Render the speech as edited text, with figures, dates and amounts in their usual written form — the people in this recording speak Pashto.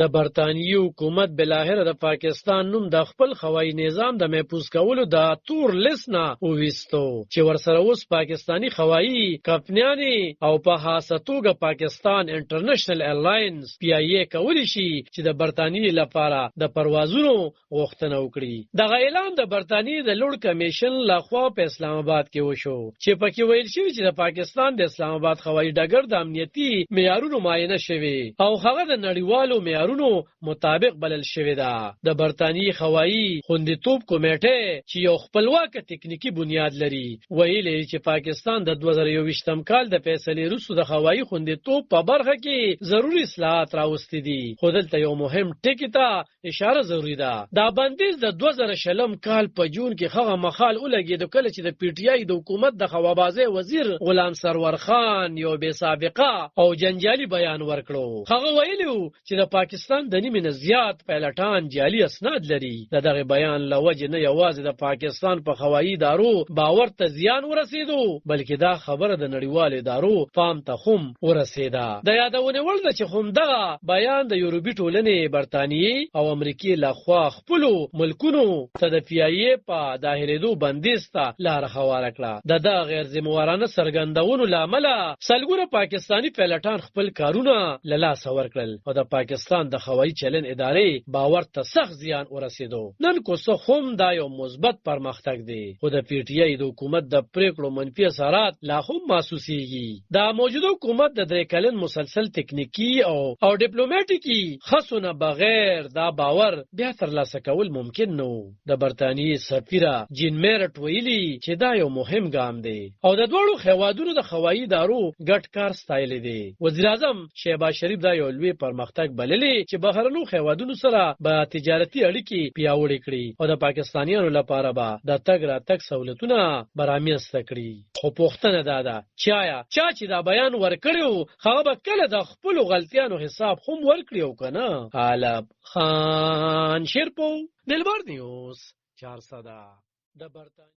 د برطانیې حکومت بلاخره د پاکستان نوم د خپل هوایي نظام د محفوظ کولو د تور لیست نه وویستو چې ورسره اوس پاکستانی هوایي کمپنیانې او په خاصه توګه پاکستان انټرنیشنل ایرلاینز PIA کولی شي چې د برطانیې لپاره د پروازونو غوښتنه وکړي. دغه اعلان د برطانیې د لوړ کمیشن لخوا په اسلام آباد کې وشو چې پکې ویل شوی چې د پاکستان د اسلام آباد هوایي ډګر د امنیتي معیارونو معاینه شوی او هغه د نړیوالو معیارونو مطابق بلل شوی ده. د برطانیې هوایي خوندیتوب کمیټه چې یو خپلواک تکنیکی بنیاد لري ویلي چې پاکستان د 2021م کال د فیصلې وروسته د هوایي خوندیتوب په برخه کې ضروري اصلاحات راوستي دي. خو دلته یو مهم ټکی ته اشاره ضروری ده. دا بندیز د 2020 کال په جون کې هغه مخال ولګید کله چې د PTI د حکومت د هوابازۍ وزیر غلام سرور خان یو بے سابقه او جنجالي بیان ورکړو. هغه ویلو چې د پاکستان د نیمه زیات پایلټان جعلي اسناد لري. دغه بیان لوجه نه یوازې د پاکستان په هوایي ادارو باور ته زیان ورسېدو بلکې دا خبره د نړیوال ادارو پام ته هم ورسېده. د یادونه وړ ده چې همدغه بیان د یورپي ټولنې برطانیې او امریکای لخوا خپل ملکونو ته د PIA په داخلېدو بندیز ته لار هواره کړه. د غیر ذمہوارانه څرګندونو لامل سلګونه پاکستانی پایلټان خپل کارونه له لاسه ورکړل او د پاکستان د هوایي چلن ادارې باور ته سخت زیان ورسېدو. نن کو څه هم دا یو مثبت پرمختګ دی خو د PTI د حکومت د پریکړو منفي اثرات لا هم محسوسېږي. دا موجوده حکومت د 3 کلن مسلسل تکنیکی او ډیپلوماټیکی خصونه بغیر دا باور بیا ترلاسه کول ممکن نو. د برطانیې سفیره جین میرټ ویلي چې دا یو مهم ګام دی او د دوړو هیوادونو د هوایي ادارو ګډ کار ستایلی دی. وزیر اعظم شهباز شریف دا یو لوی پرمختګ بللی چې بهرنو هیوادونو سره به تجارتي اړیکې پیاوړې کړي او د پاکستانیانو لپاره به د تګ راتګ سہولتونه برامنځته کړي. خو پوښتنه دا ده چا چې دا بیان ورکړیو هغه به کله د خپل غلطیانو حساب هم ورکړي او کنه. عالم خان شیرپو دلبر نیوز 400 د برطانیې